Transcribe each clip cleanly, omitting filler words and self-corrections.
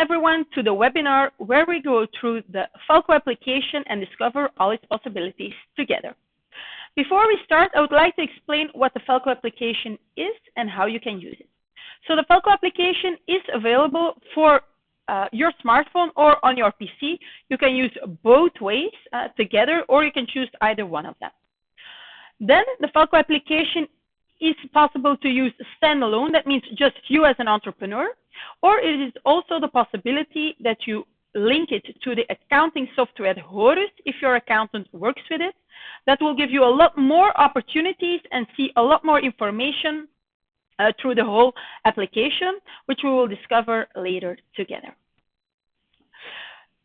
everyone to the webinar where we go through the Falco application and discover all its possibilities together. Before we start, I would like to explain what the Falco application is and how you can use it. So the Falco application is available for your smartphone or on your PC. You can use both ways together, or you can choose either one of them. Then the Falco application is possible to use standalone. That means just you as an entrepreneur, or it is also the possibility that you link it to the accounting software Horus if your accountant works with it. That will give you a lot more opportunities and see a lot more information through the whole application, which we will discover later together.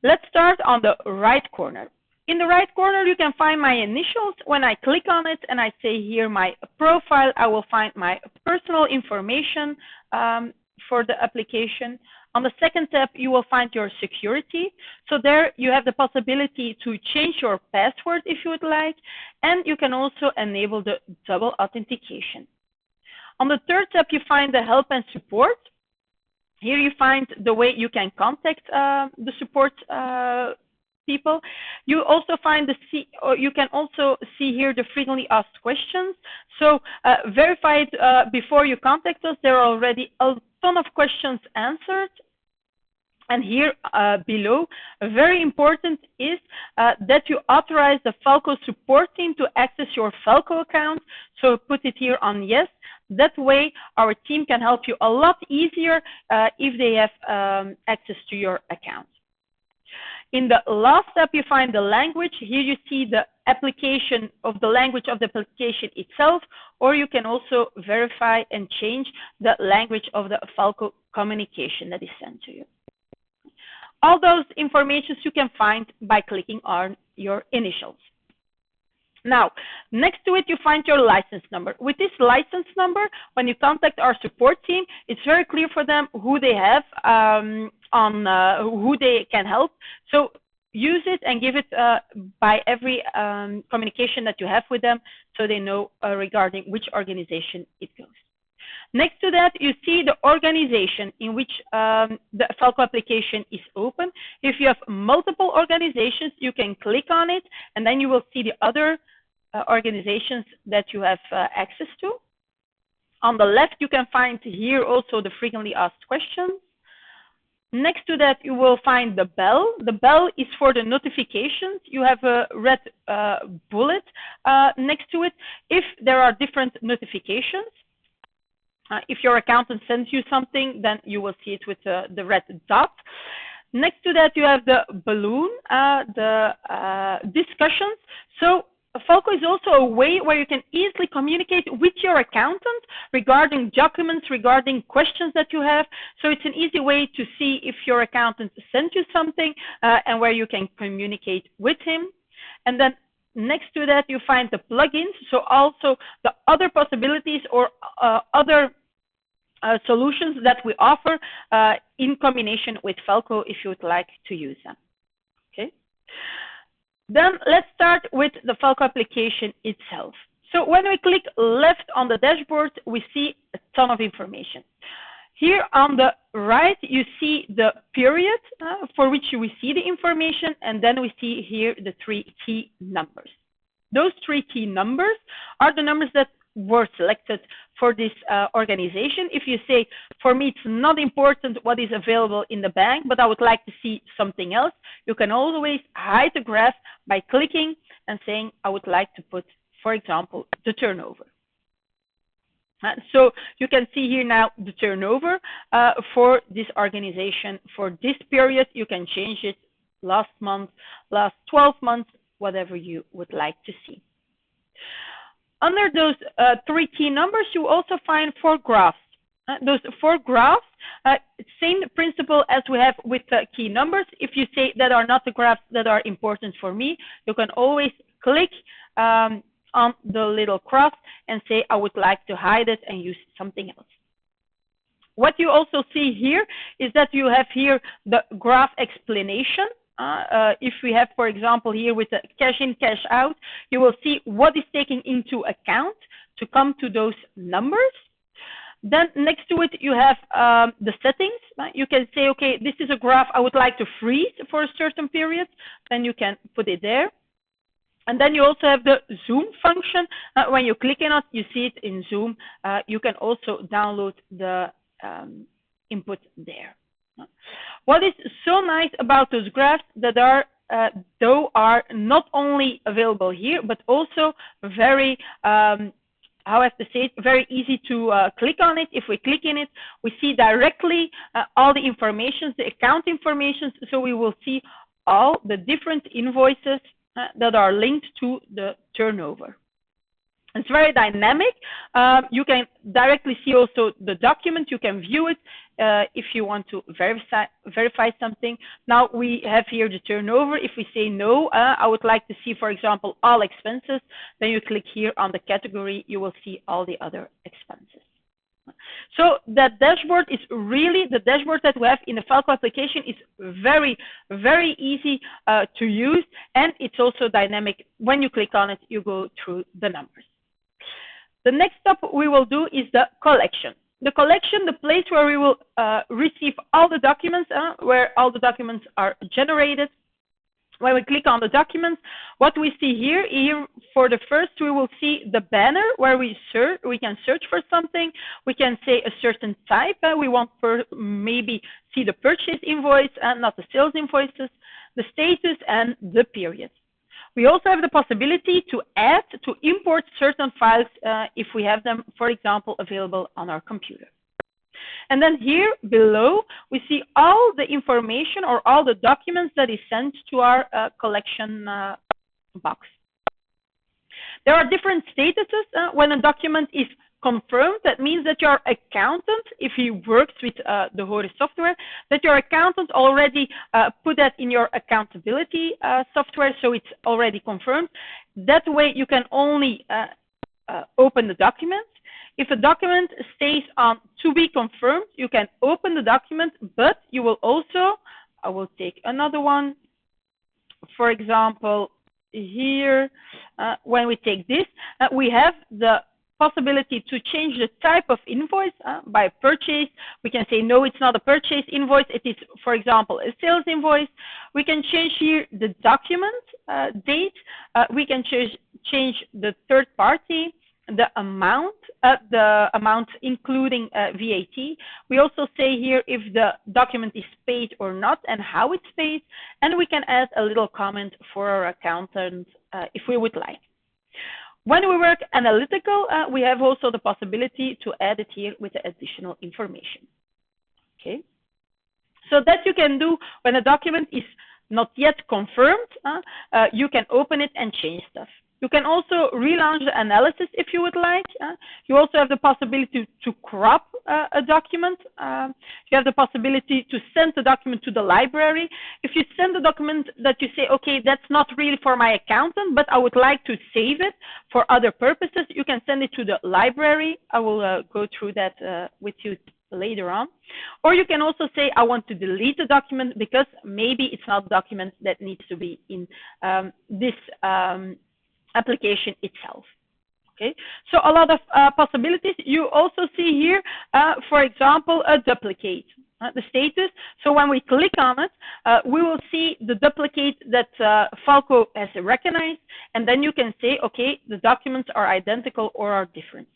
Let's start on the right corner. In the right corner, you can find my initials. When I click on it and I say here my profile, I will find my personal information for the application. On the second tab, you will find your security. So there you have the possibility to change your password if you would like, and you can also enable the double authentication. On the third tab, you find the help and support. Here you find the way you can contact the support people. You also find you can also see here the frequently asked questions. So verify it before you contact us. There are already a ton of questions answered. And here below, very important is that you authorize the Falco support team to access your Falco account. So put it here on yes. That way, our team can help you a lot easier if they have access to your account. In the last step, you find the language. Here you see the application of the language of the application itself, or you can also verify and change the language of the Falco communication that is sent to you. All those informations you can find by clicking on your initials. Now, next to it, you find your license number. With this license number, when you contact our support team, it's very clear for them who they have, who they can help. So use it and give it by every communication that you have with them, so they know regarding which organization it goes. Next to that, you see the organization in which the Falco application is open. If you have multiple organizations, you can click on it, and then you will see the other organizations that you have access to. On the left, you can find here also the frequently asked questions. Next to that, you will find the bell. The bell is for the notifications. You have a red bullet next to it if there are different notifications. If your accountant sends you something, then you will see it with the red dot. Next to that, you have the balloon, the discussions. So Falco is also a way where you can easily communicate with your accountant regarding documents, regarding questions that you have. So it's an easy way to see if your accountant sent you something and where you can communicate with him. And then next to that, you find the plugins. So also the other possibilities or other solutions that we offer in combination with Falco if you would like to use them. Okay. Then let's start with the Falco application itself. So when we click left on the dashboard, we see a ton of information. Here on the right, you see the period for which we see the information, and then we see here the 3 key numbers. Those 3 key numbers are the numbers that were selected for this organization. If you say, for me, it's not important what is available in the bank, but I would like to see something else, you can always hide the graph by clicking and saying, I would like to put, for example, the turnover. So you can see here now the turnover for this organization. For this period, you can change it last month, last 12 months, whatever you would like to see. Under those 3 key numbers, you also find 4 graphs. Those 4 graphs, same principle as we have with key numbers. If you say that are not the graphs that are important for me, you can always click on the little cross and say, I would like to hide it and use something else. What you also see here is that you have here the graph explanation. If we have, for example, here with the cash in, cash out, you will see what is taken into account to come to those numbers. Then next to it, you have the settings. You can say, okay, this is a graph I would like to freeze for a certain period. Then you can put it there. And then you also have the zoom function. When you click on it, you see it in zoom. You can also download the input there. What is so nice about those graphs that are not only available here, but also very, how I have to say it, very easy to click on it. If we click in it, we see directly all the information, the account information. So we will see all the different invoices that are linked to the turnover. It's very dynamic. You can directly see also the document. You can view it if you want to verify something. Now we have here the turnover. If we say no, I would like to see, for example, all expenses, then you click here on the category, you will see all the other expenses. So that dashboard is really, the dashboard that we have in the Falco application is very, very easy to use, and it's also dynamic. When you click on it, you go through the numbers. The next step we will do is the collection. The collection, the place where we will receive all the documents, where all the documents are generated. When we click on the documents, what we see here for the first, we will see the banner where we can search for something. We can say a certain type. We want maybe see the purchase invoice and not the sales invoices, the status, and the period. We also have the possibility to import certain files if we have them, for example, available on our computer. And then here below, we see all the information or all the documents that is sent to our collection box. There are different statuses when a document is confirmed. That means that your accountant, if he works with the HORE software, that your accountant already put that in your accountability software, so it's already confirmed. That way you can only open the document. If a document stays on to be confirmed, you can open the document, but you will also, I will take another one. For example, here, when we take this, we have the possibility to change the type of invoice by purchase. We can say, no, it's not a purchase invoice. It is, for example, a sales invoice. We can change here the document date. We can change the third party, the amount including VAT. We also say here if the document is paid or not and how it's paid, and we can add a little comment for our accountant if we would like. When we work analytical, we have also the possibility to add it here with the additional information. Okay, so that you can do when a document is not yet confirmed. You can open it and change stuff. You can also relaunch the analysis if you would like. You also have the possibility to crop a document. You have the possibility to send the document to the library. If you send a document that you say, okay, that's not really for my accountant, but I would like to save it for other purposes, you can send it to the library. I will go through that with you later on. Or you can also say, I want to delete the document because maybe it's not a document that needs to be in this application itself. Okay, so a lot of possibilities. You also see here, for example, a duplicate, the status. So when we click on it, we will see the duplicate that Falco has recognized, and then you can say, okay, the documents are identical or are different.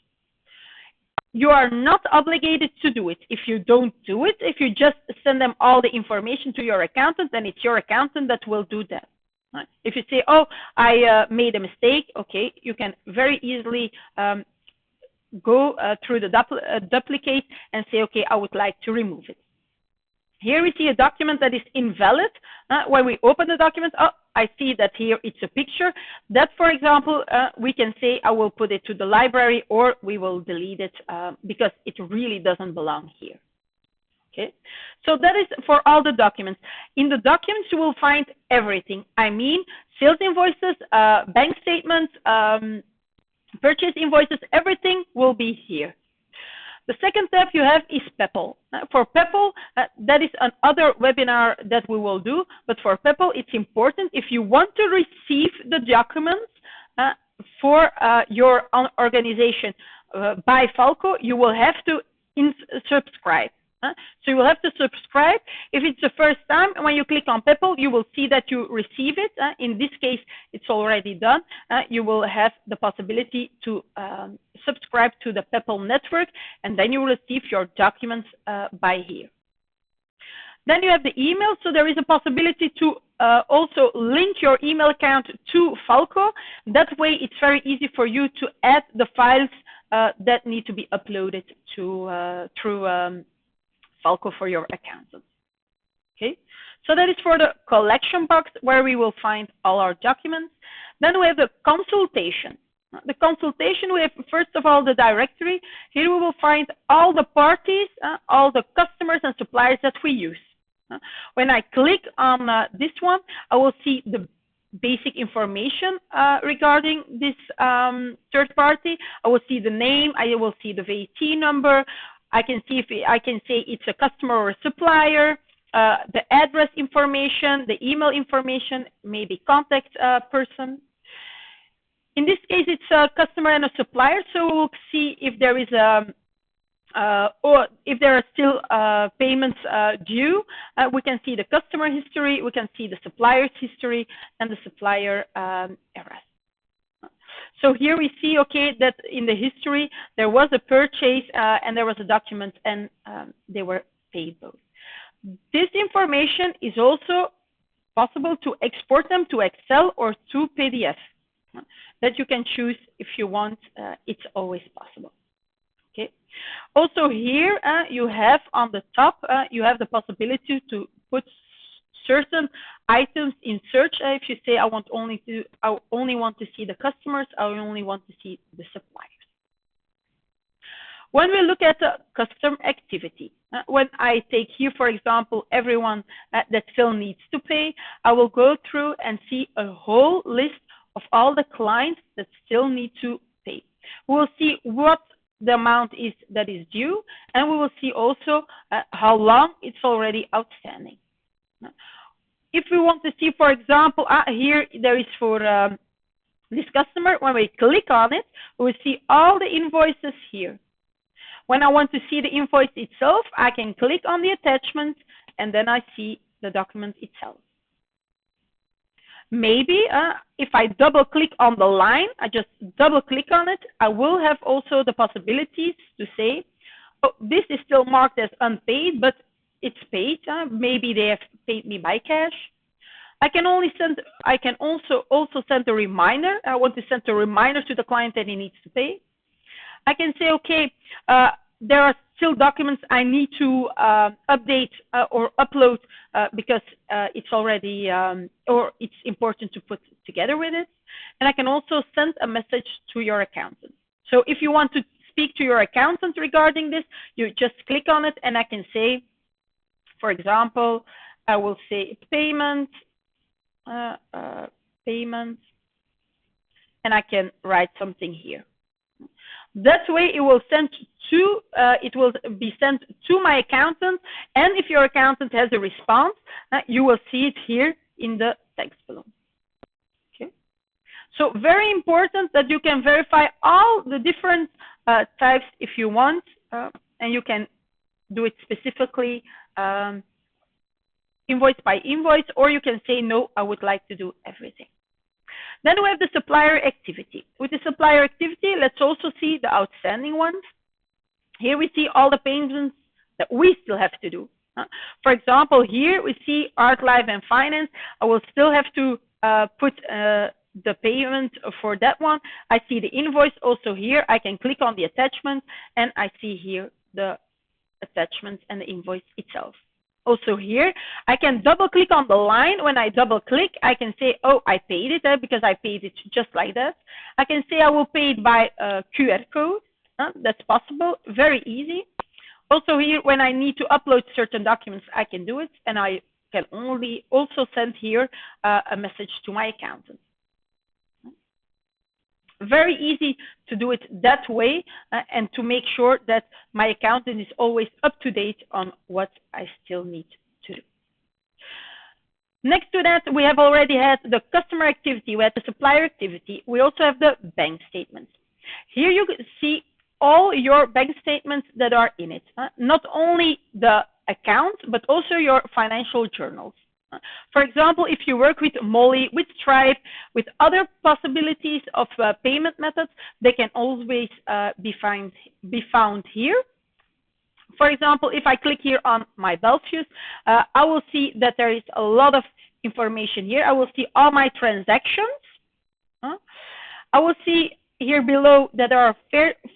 You are not obligated to do it. If you don't do it, if you just send them all the information to your accountant, then it's your accountant that will do that. If you say, oh, I made a mistake, okay, you can very easily go through the duplicate and say, okay, I would like to remove it. Here we see a document that is invalid. When we open the document, oh, I see that here it's a picture. That, for example, we can say, I will put it to the library, or we will delete it because it really doesn't belong here. Okay, so that is for all the documents. In the documents, you will find everything. I mean, sales invoices, bank statements, purchase invoices, everything will be here. The second tab you have is Peppol. For Peppol, that is another webinar that we will do, but for Peppol, it's important if you want to receive the documents for your organization by Falco, you will have to subscribe. So you will have to subscribe. If it's the first time, when you click on Peppol, you will see that you receive it. In this case, it's already done. You will have the possibility to subscribe to the Peppol network, and then you will receive your documents by here. Then you have the email. So there is a possibility to also link your email account to Falco. That way, it's very easy for you to add the files that need to be uploaded to through Falco for your accountant. Okay, so that is for the collection box where we will find all our documents. Then we have the consultation. The consultation, we have first of all the directory. Here we will find all the parties, all the customers and suppliers that we use. When I click on this one, I will see the basic information regarding this third party. I will see the name, I will see the VAT number. I can see if I can say it's a customer or a supplier, the address information, the email information, maybe contact person. In this case, it's a customer and a supplier, so we'll see if there is or if there are still payments due. We can see the customer history, we can see the supplier's history, and the supplier errors. So here we see, okay, that in the history there was a purchase and there was a document, and they were paid both. This information is also possible to export them to Excel or to PDF. That you can choose if you want. It's always possible. Okay. Also here you have on the top you have the possibility to put certain items in search. If you say I only want to see the customers, I only want to see the suppliers. When we look at the custom activity, when I take here, for example, everyone that still needs to pay, I will go through and see a whole list of all the clients that still need to pay. We will see what the amount is that is due, and we will see also how long it's already outstanding. If we want to see, for example, here there is for this customer, when we click on it, we will see all the invoices here. When I want to see the invoice itself, I can click on the attachment, and then I see the document itself. Maybe if I double click on the line, I just double click on it, I will have also the possibilities to say, oh, this is still marked as unpaid, but it's paid. Maybe they have paid me by cash. I can also send a reminder. I want to send a reminder to the client that he needs to pay. I can say, okay, there are still documents I need to update or upload because it's already or it's important to put together with it. And I can also send a message to your accountant. So if you want to speak to your accountant regarding this, you just click on it, and I can say, for example, I will say payment, and I can write something here. That way, it will be sent to my accountant, and if your accountant has a response, you will see it here in the text below. Okay. So very important that you can verify all the different types if you want, and you can do it specifically invoice by invoice, or you can say, no, I would like to do everything. Then we have the supplier activity. With the supplier activity, let's also see the outstanding ones. Here we see all the payments that we still have to do. For example, here we see Art, Life, and Finance. I will still have to put the payment for that one. I see the invoice also here. I can click on the attachment, and I see here the attachment and the invoice itself. Also here, I can double click on the line. When I double click, I can say, oh, I paid it because I paid it just like that. I can say I will pay it by QR code. That's possible, very easy. Also here, when I need to upload certain documents, I can do it, and I can only also send here a message to my accountant. Very easy to do it that way and to make sure that my accountant is always up to date on what I still need to do. Next to that, we have already had the customer activity, we had the supplier activity. We also have the bank statements. Here you see all your bank statements that are in it, not only the account, but also your financial journals. For example, if you work with Molly, with Stripe, with other possibilities of payment methods, they can always be found here. For example, if I click here on my Belfius, I will see that there is a lot of information here. I will see all my transactions. I will see here below that there are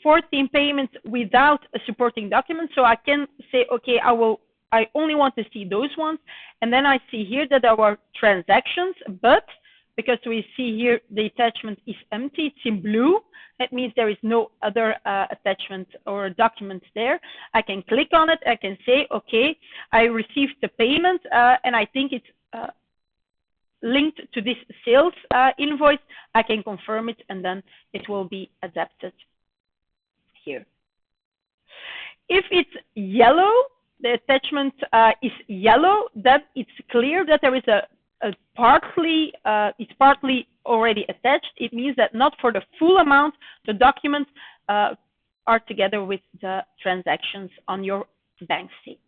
14 payments without a supporting document. So I can say, okay, I only want to see those ones. And then I see here that there are transactions, but because we see here the attachment is empty, it's in blue. That means there is no other attachment or document there. I can click on it. I can say, okay, I received the payment and I think it's linked to this sales invoice. I can confirm it and then it will be adapted here. If it's yellow, the attachment is yellow, then it's clear that there is it's partly already attached. It means that not for the full amount, the documents are together with the transactions on your bank statement.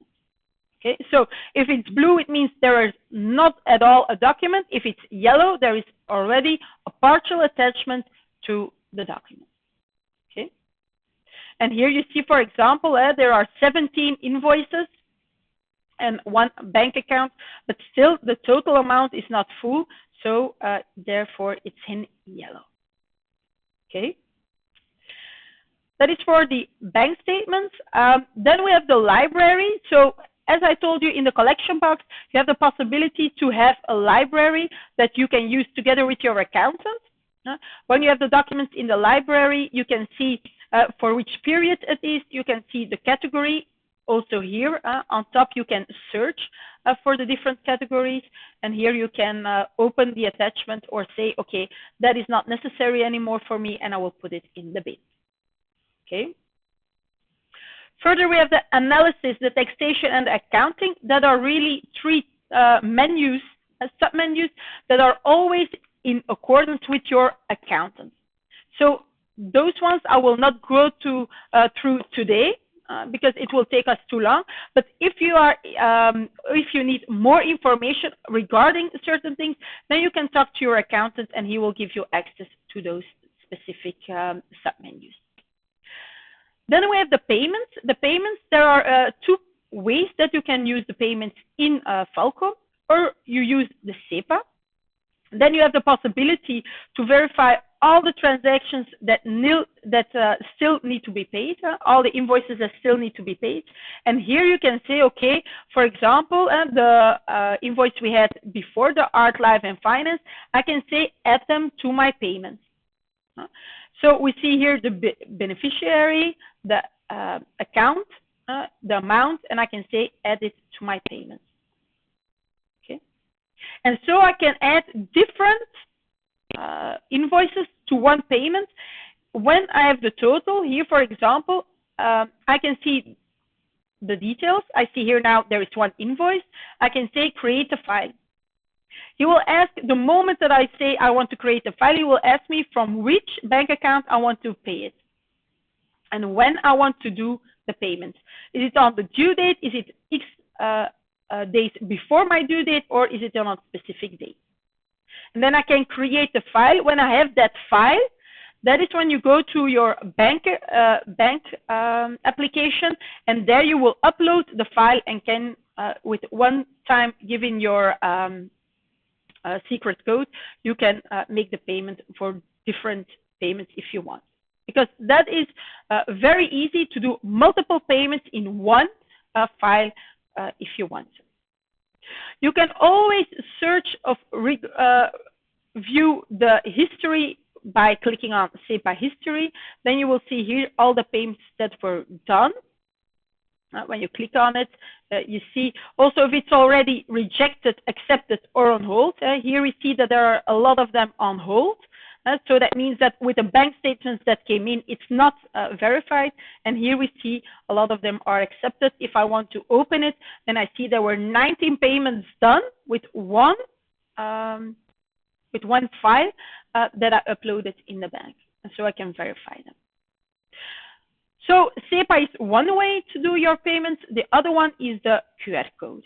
Okay, so if it's blue, it means there is not at all a document. If it's yellow, there is already a partial attachment to the document. Okay, and here you see, for example, there are 17 invoices and 1 bank account, but still the total amount is not full, so therefore it's in yellow. Okay, that is for the bank statements. Then we have the library. So as I told you, in the collection box, you have the possibility to have a library that you can use together with your accountant. When you have the documents in the library, you can see for which period it is. You can see the category. Also here on top, you can search for the different categories. And here you can open the attachment or say, okay, that is not necessary anymore for me, and I will put it in the bin. Okay. Further, we have the analysis, the taxation, and the accounting that are really 3 menus, sub-menus that are always in accordance with your accountant. So those ones I will not go through today because it will take us too long. But if you need more information regarding certain things, then you can talk to your accountant and he will give you access to those specific sub-menus. Then we have the payments. The payments, there are 2 ways that you can use the payments in Falco, or you use the SEPA. Then you have the possibility to verify all the transactions that still need to be paid, all the invoices that still need to be paid. And here you can say, okay, for example, the invoice we had before, the Art, Life, and Finance, I can say add them to my payments. So we see here the beneficiary, the account, the amount, and I can say add it to my payments. Okay, and so I can add different invoices to one payment. When I have the total here, for example, I can see the details. I see here now there is 1 invoice. I can say create a file. He will ask, the moment that I say I want to create a file, he will ask me from which bank account I want to pay it and when I want to do the payment. Is it on the due date? Is it X days before my due date, or is it on a specific date? And then I can create the file. When I have that file, that is when you go to your bank application, and there you will upload the file and can, with one time giving your secret code, you can make the payment for different payments if you want. Because that is very easy to do multiple payments in one file if you want. You can always search view the history by clicking on SEPA history. Then you will see here all the payments that were done. When you click on it, you see also if it's already rejected, accepted, or on hold. Here we see that there are a lot of them on hold. So that means that with the bank statements that came in, it's not verified. And here we see a lot of them are accepted. If I want to open it, then I see there were 19 payments done with one file that I uploaded in the bank. And so I can verify them. So SEPA is one way to do your payments. The other one is the QR code.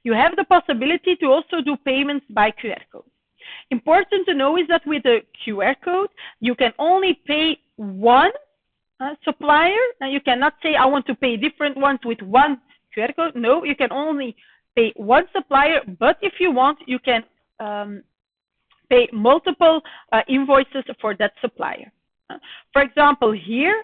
You have the possibility to also do payments by QR code. Important to know is that with the QR code, you can only pay one supplier, and you cannot say I want to pay different ones with one QR code. No, you can only pay one supplier, but if you want, you can pay multiple invoices for that supplier. For example, here,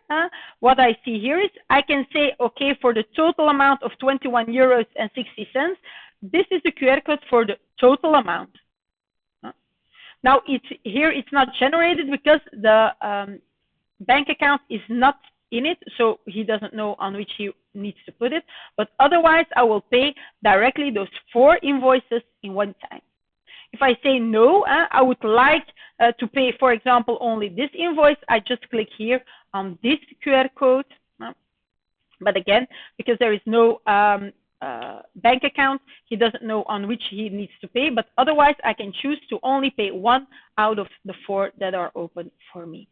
what I see here is I can say, okay, for the total amount of 21 euros and 60 cents, this is the QR code for the total amount. Now, it's not generated because the bank account is not in it, so he doesn't know on which he needs to put it. But otherwise, I will pay directly those 4 invoices in one time. If I say no, I would like to pay, for example, only this invoice, I just click here on this QR code. But again, because there is no bank account, he doesn't know on which he needs to pay. But otherwise, I can choose to only pay 1 out of the 4 that are open for me.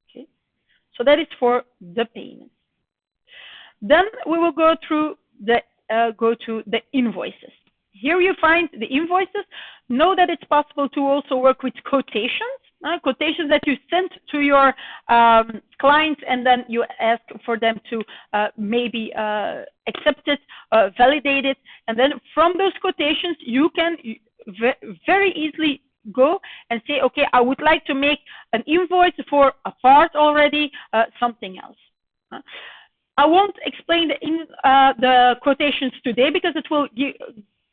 Okay, so that is for the payments. Then we will go through the to the invoices. Here you find the invoices. Know that it's possible to also work with quotations, quotations that you send to your clients, and then you ask for them to maybe accept it, validate it, and then from those quotations you can very easily go and say, okay, I would like to make an invoice for a part already, something else. I won't explain the quotations today because it will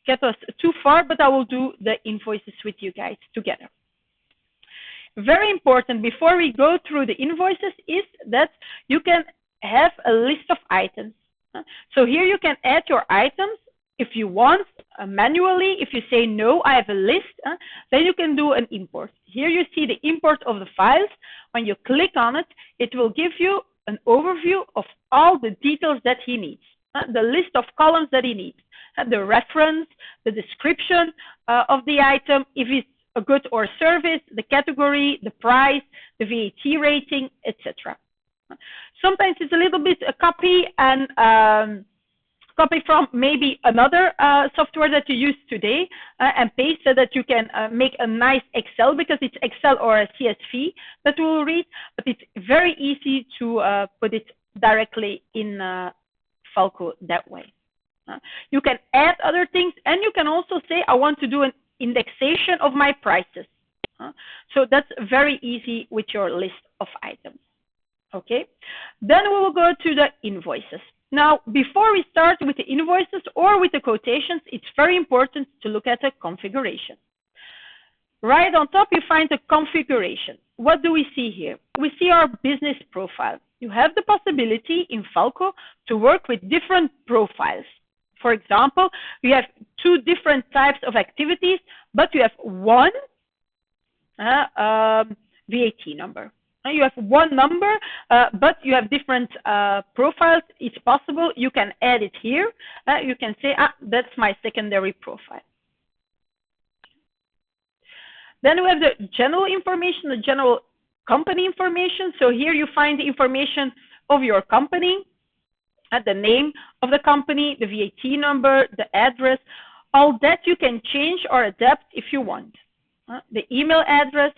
get us too far, but I will do the invoices with you guys together. Very important before we go through the invoices is that you can have a list of items. So here you can add your items if you want manually. If you say no, I have a list, then you can do an import. Here you see the import of the files. When you click on it, it will give you an overview of all the details that he needs, the list of columns that he needs, the reference, the description of the item, if it's a good or a service, the category, the price, the VAT rating, etc. Sometimes it's a little bit a copy and copy from maybe another software that you use today and paste so that you can make a nice Excel, because it's Excel or a CSV that we will read, but it's very easy to put it directly in Falco that way. You can add other things, and you can also say, I want to do an indexation of my prices. So that's very easy with your list of items. Okay, then we will go to the invoices. Now, before we start with the invoices or with the quotations, it's very important to look at the configuration. Right on top, you find the configuration. What do we see here? We see our business profile. You have the possibility in Falco to work with different profiles. For example, you have 2 different types of activities, but you have one VAT number. You have one number, but you have different profiles. It's possible. You can add it here. You can say, that's my secondary profile. Then we have the general information, the general company information. So here you find the information of your company, the name of the company, the VAT number, the address. All that you can change or adapt if you want. The email address.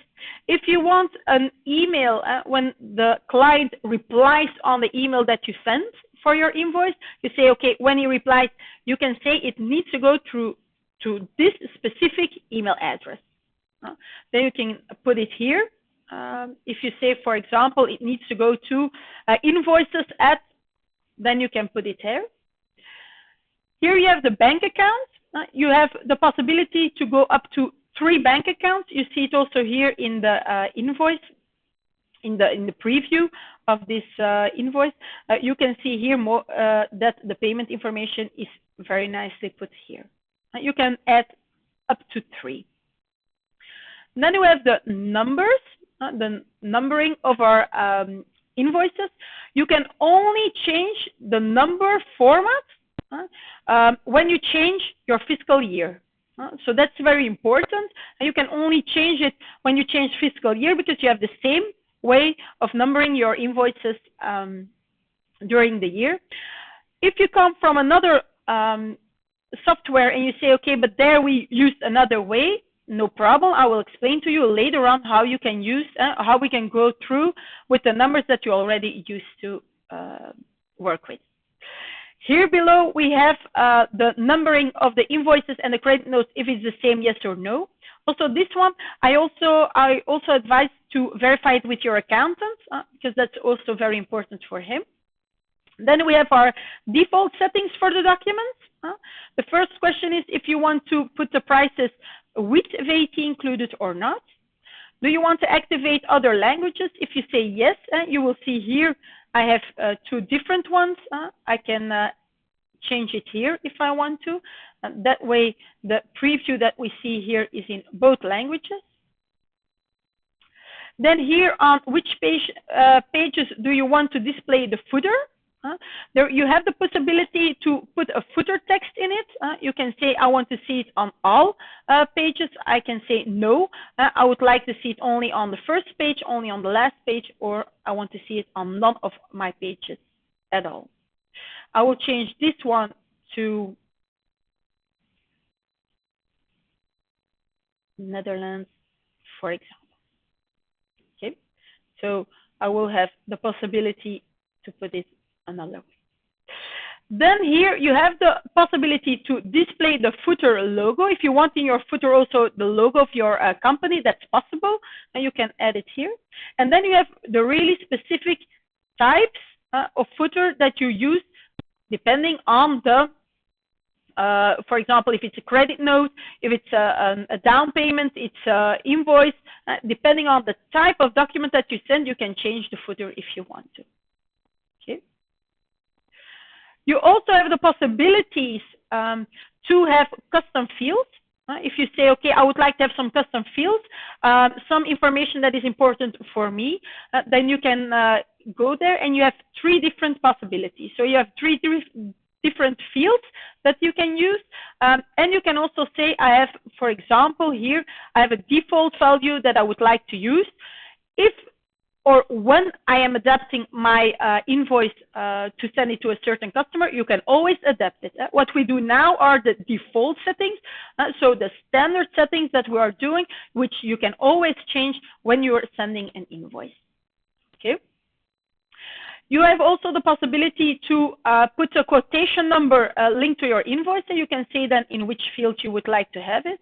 If you want an email when the client replies on the email that you sent for your invoice, you say, okay, when he replies, you can say it needs to go through to this specific email address. Then you can put it here. If you say, for example, it needs to go to invoices at, then you can put it here. Here you have the bank account. You have the possibility to go up to 3 bank accounts. You see it also here in the invoice, in the preview of this invoice. You can see here more that the payment information is very nicely put here. You can add up to 3. Then we have the numbers, the numbering of our invoices. You can only change the number format when you change your fiscal year. So that's very important. And you can only change it when you change fiscal year, because you have the same way of numbering your invoices during the year. If you come from another software and you say, okay, but there we used another way, no problem. I will explain to you later on how you can use, how we can go through with the numbers that you already used to work with. Here below, we have the numbering of the invoices and the credit notes, if it's the same, yes or no. Also, this one, I also advise to verify it with your accountant, because that's also very important for him. Then we have our default settings for the documents. The first question is if you want to put the prices with VAT included or not. Do you want to activate other languages? If you say yes, you will see here I have two different ones. I can change it here if I want to. That way, the preview that we see here is in both languages. Then here on which pages do you want to display the footer? There you have the possibility to put a footer text in it. You can say, I want to see it on all pages. I can say no. I would like to see it only on the first page, only on the last page, or I want to see it on none of my pages at all. I will change this one to Netherlands, for example. Okay, so I will have the possibility to put it another way. Then here you have the possibility to display the footer logo. If you want in your footer also the logo of your company, that's possible, and you can add it here. And then you have the really specific types of footer that you use depending on the, for example, if it's a credit note, if it's a down payment, it's an invoice, depending on the type of document that you send, you can change the footer if you want to. Okay. You also have the possibilities to have custom fields. If you say, okay, I would like to have some custom fields, some information that is important for me, then you can go there and you have three different possibilities. So you have three different fields that you can use. And you can also say, I have, for example, here, I have a default value that I would like to use. If or when I am adapting my invoice to send it to a certain customer, you can always adapt it. What we do now are the default settings, so the standard settings that we are doing, which you can always change when you are sending an invoice. Okay. You have also the possibility to put a quotation number linked to your invoice, and you can say then in which field you would like to have it.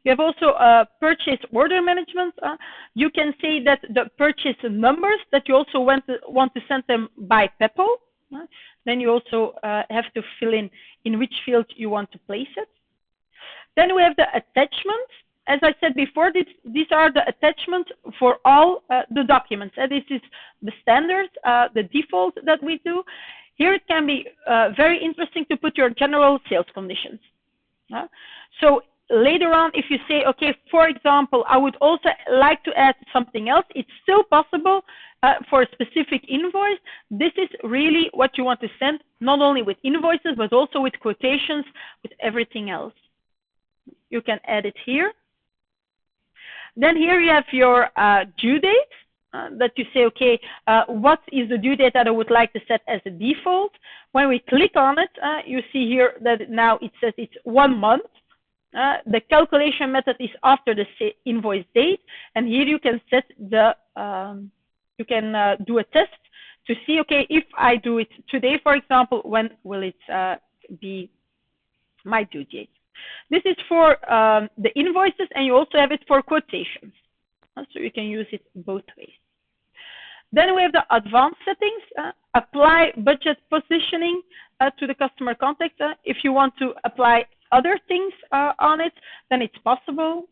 You have also purchase order management. You can say that the purchase numbers that you also want to send them by Peppol. Then you also have to fill in which field you want to place it. Then we have the attachments. As I said before, these are the attachments for all the documents. This is the standard, the default that we do. Here it can be very interesting to put your general sales conditions. So later on, if you say, okay, for example, I would also like to add something else, it's still possible for a specific invoice. This is really what you want to send, not only with invoices, but also with quotations, with everything else. You can add it here. Then here you have your due date that you say, okay, what is the due date that I would like to set as a default? When we click on it, you see here that now it says it's 1 month. The calculation method is after the invoice date, and here you can set the, you can do a test to see, okay, if I do it today, for example, when will it be my due date? This is for the invoices, and you also have it for quotations. So you can use it both ways. Then we have the advanced settings, apply budget positioning to the customer contact. If you want to apply other things on it, then it's possible.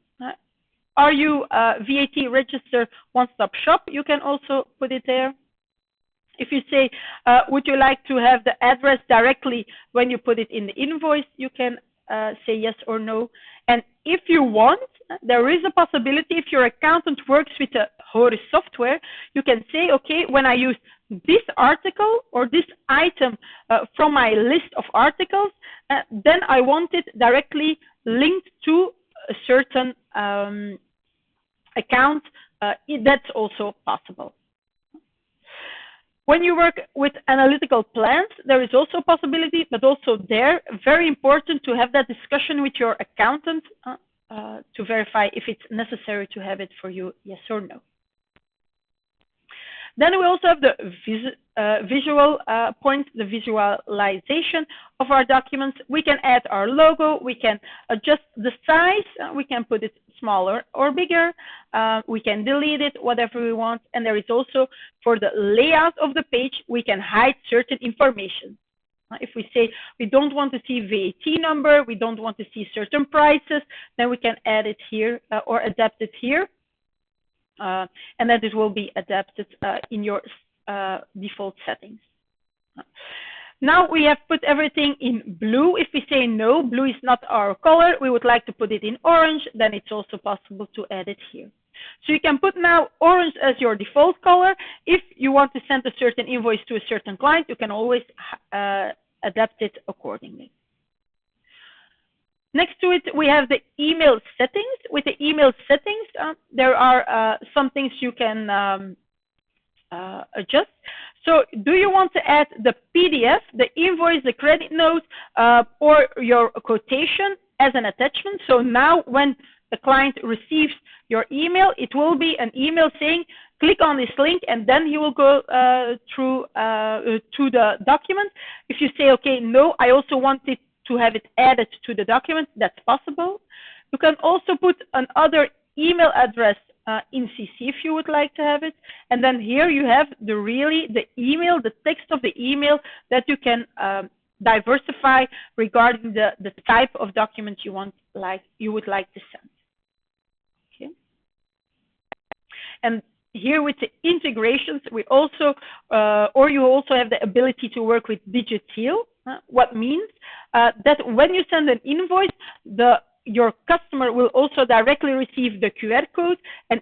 Are you VAT register one-stop shop? You can also put it there. If you say, would you like to have the address directly when you put it in the invoice, you can say yes or no. And if you want, there is a possibility, if your accountant works with a Horus software, you can say, okay, when I use this article or this item from my list of articles, then I want it directly linked to a certain account. That's also possible. When you work with analytical plans, there is also a possibility, but also there, very important to have that discussion with your accountant to verify if it's necessary to have it for you, yes or no. Then we also have the visual point, the visualization of our documents. We can add our logo, we can adjust the size, we can put it smaller or bigger, we can delete it, whatever we want. And there is also, for the layout of the page, we can hide certain information. If we say we don't want to see VAT number, we don't want to see certain prices, then we can add it here or adapt it here. And then it will be adapted in your default settings. Now we have put everything in blue. If we say no, blue is not our color, we would like to put it in orange, then it's also possible to add it here. So you can put now orange as your default color. If you want to send a certain invoice to a certain client, you can always adapt it accordingly. Next to it, we have the email settings. With the email settings, there are some things you can adjust. So do you want to add the PDF, the invoice, the credit note, or your quotation as an attachment? So now when the client receives your email, it will be an email saying, click on this link, and then he will go through to the document. If you say, okay, no, I also want it to have it added to the document, that's possible. You can also put another email address in CC if you would like to have it. And then here you have the email, the text of the email that you can diversify regarding the type of document you would like to send. Okay. And here with the integrations, we also, or you also have the ability to work with Digital. What means that when you send an invoice, your customer will also directly receive the QR code and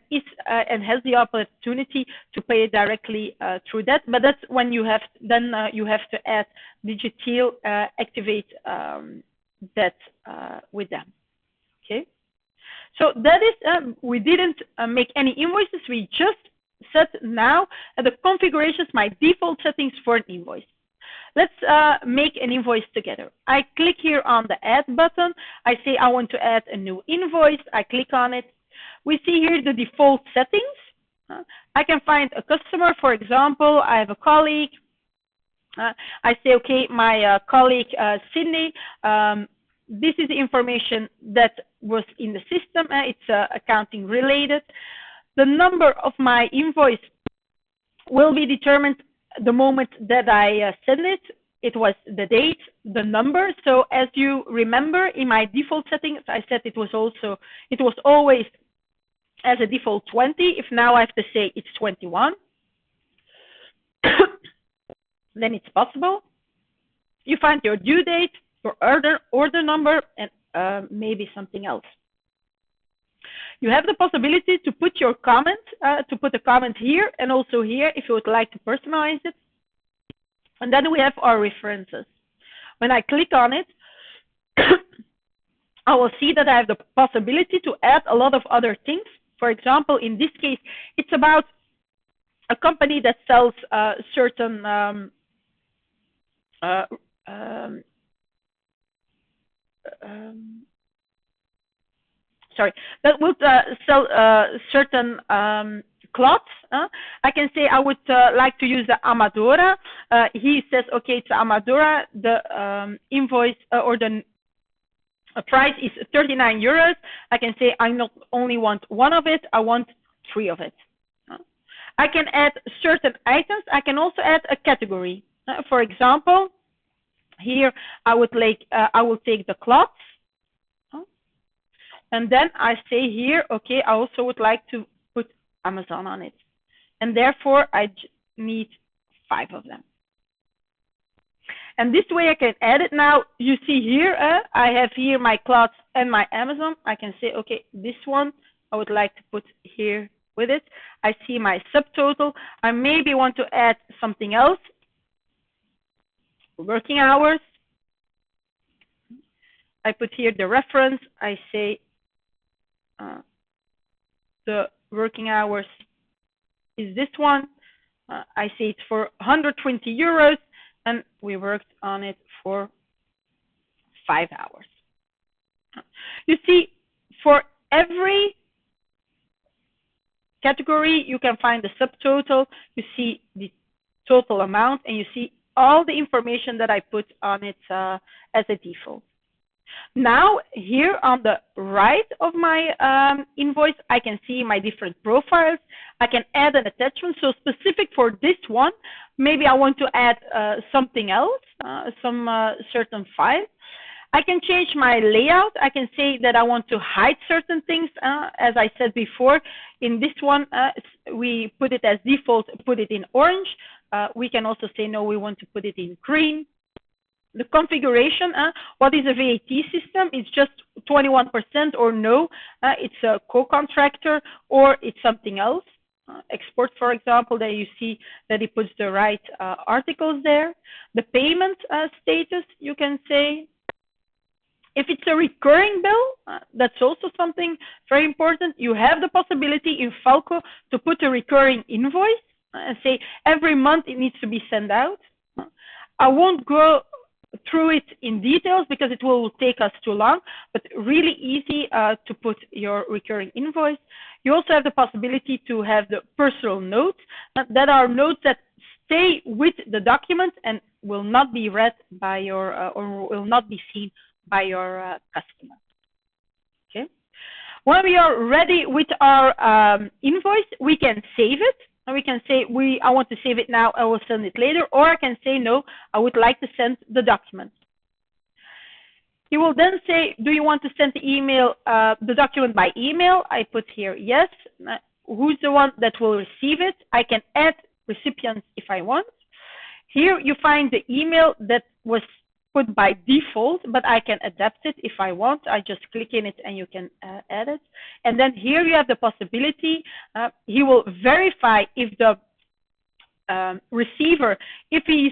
has the opportunity to pay directly through that. But that's when you have you have to add Digital, activate that with them. Okay. So that is we didn't make any invoices. We just set now the configurations, my default settings for an invoice. Let's make an invoice together. I click here on the add button. I say I want to add a new invoice. I click on it. We see here the default settings. I can find a customer, for example, I have a colleague. I say, okay, my colleague Cindy, this is the information that was in the system. It's accounting related. The number of my invoice will be determined the moment that I send it. It was the date, the number. So as you remember, in my default settings, I said it was always as a default 20. If now I have to say it's 21, then it's possible. You find your due date, your order number, and maybe something else. You have the possibility to put your comment, to put a comment here and also here if you would like to personalize it. And then we have our references. When I click on it, I will see that I have the possibility to add a lot of other things. For example, in this case, it's about a company that sells certain that would sell certain cloths. I can say I would like to use the Amadora. He says, okay, it's Amadora. The invoice or the price is 39 euros. I can say I not only want one of it, I want 3 of it. I can add certain items. I can also add a category. For example, here I will take the cloths. And then I say here, okay, I also would like to put Amazon on it. And therefore, I need 5 of them. And this way I can add it now. You see here, I have here my cloths and my Amazon. I can say, okay, this one I would like to put here with it. I see my subtotal. I maybe want to add something else. Working hours. I put here the reference. I say the working hours is this one. I say it's for 120 euros, and we worked on it for 5 hours. You see, for every category, you can find the subtotal, you see the total amount, and you see all the information that I put on it as a default. Now, here on the right of my invoice, I can see my different profiles. I can add an attachment. So specific for this one, maybe I want to add something else, some certain file. I can change my layout. I can say that I want to hide certain things. As I said before, in this one, we put it as default, put it in orange. We can also say, no, we want to put it in green. The configuration, what is a VAT system? It's just 21% or no, it's a co-contractor or it's something else. Export, for example, there you see that it puts the right articles there. The payment status, you can say. If it's a recurring bill, that's also something very important. You have the possibility in Falco to put a recurring invoice and say every month it needs to be sent out. I won't go through it in details because it will take us too long, but really easy to put your recurring invoice. You also have the possibility to have the personal notes that are notes that stay with the document and will not be read by your or will not be seen by your customer. Okay. When we are ready with our invoice, we can save it. And we can say, I want to save it now, I will send it later, or I can say, no, I would like to send the document. You will then say, do you want to send the email, the document by email? I put here, yes. Who's the one that will receive it? I can add recipients if I want. Here you find the email that was put by default, but I can adapt it if I want. I just click in it and you can add it. And then here you have the possibility, he will verify if the receiver, if he's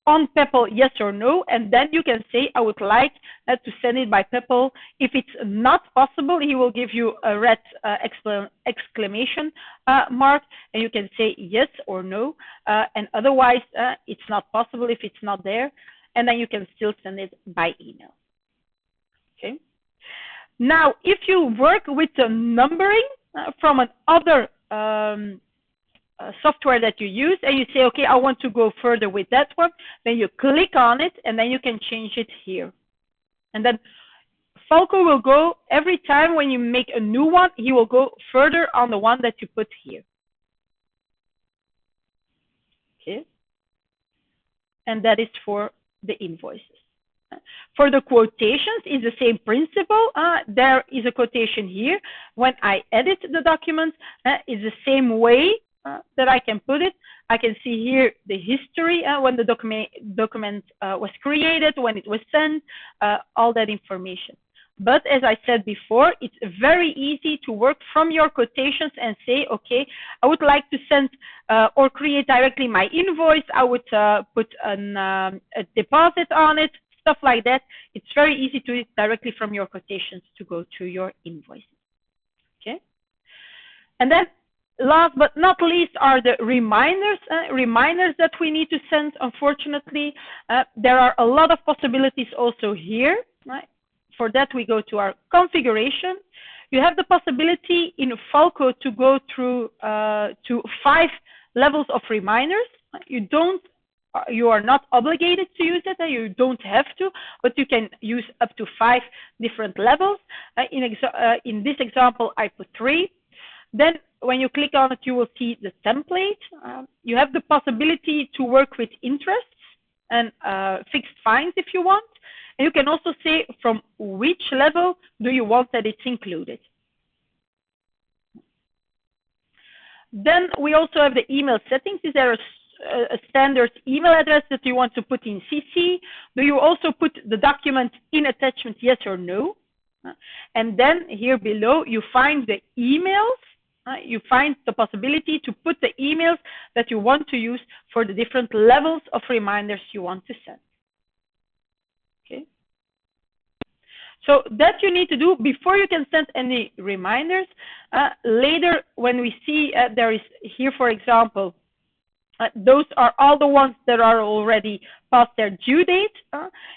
on Peppol, yes or no, and then you can say, I would like to send it by Peppol. If it's not possible, he will give you a red exclamation mark, and you can say yes or no, and otherwise it's not possible if it's not there. And then you can still send it by email. Okay. Now, if you work with the numbering from another software that you use, and you say, okay, I want to go further with that one, then you click on it, and then you can change it here. And then Falco will go, every time when you make a new one, he will go further on the one that you put here. Okay. And that is for the invoices. For the quotations, is the same principle. There is a quotation here. When I edit the document, it's the same way that I can put it. I can see here the history when the document was created, when it was sent, all that information. But as I said before, it's very easy to work from your quotations and say, okay, I would like to send or create directly my invoice. I would put a deposit on it, stuff like that. It's very easy to do it directly from your quotations to go to your invoices. Okay. And then last but not least are the reminders, reminders that we need to send. Unfortunately, there are a lot of possibilities also here. Right? For that, we go to our configuration. You have the possibility in Falco to go through to 5 levels of reminders. You are not obligated to use it. You don't have to, but you can use up to 5 different levels. In this example, I put 3. Then when you click on it, you will see the template. You have the possibility to work with interests and fixed fines if you want. And you can also say from which level do you want that it's included. Then we also have the email settings. Is there a standard email address that you want to put in CC? Do you also put the document in attachment, yes or no? And then here below, you find the emails. You find the possibility to put the emails that you want to use for the different levels of reminders you want to send. Okay. So that you need to do before you can send any reminders. Later, when we see there is here, for example, Those are all the ones that are already past their due date.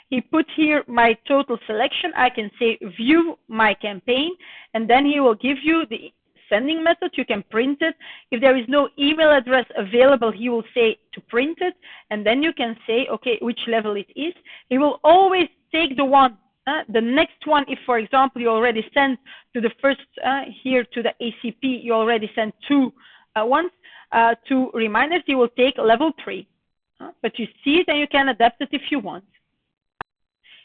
He put here my total selection. I can say view my campaign, and then he will give you the sending method. You can print it. If there is no email address available, he will say to print it, and then you can say, okay, which level it is. He will always take the one, the next one. If, for example, you already sent to the first, here to the ACP, you already sent two ones, 2 reminders, he will take level 3. But you see it and you can adapt it if you want.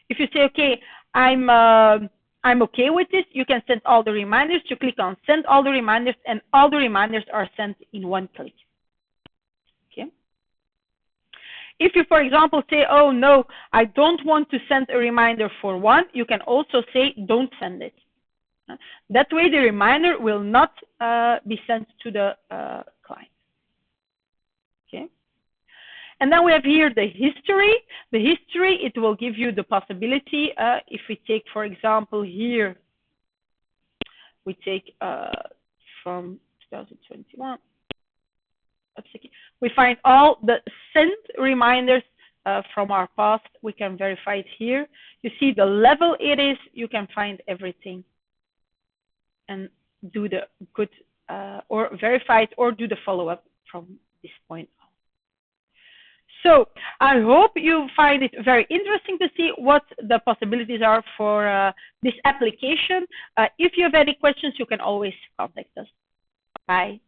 If you say, okay, I'm okay with this, you can send all the reminders. You click on send all the reminders, and all the reminders are sent in one click. Okay. If you, for example, say, oh no, I don't want to send a reminder for one, you can also say don't send it. That way the reminder will not be sent to the client. Okay. And then we have here the history. The history, it will give you the possibility, if we take, for example, here, we take from 2021, we find all the sent reminders from our past. We can verify it here. You see the level it is, you can find everything and do the good or verify it or do the follow-up from this point on. So I hope you find it very interesting to see what the possibilities are for this application. If you have any questions, you can always contact us. Bye.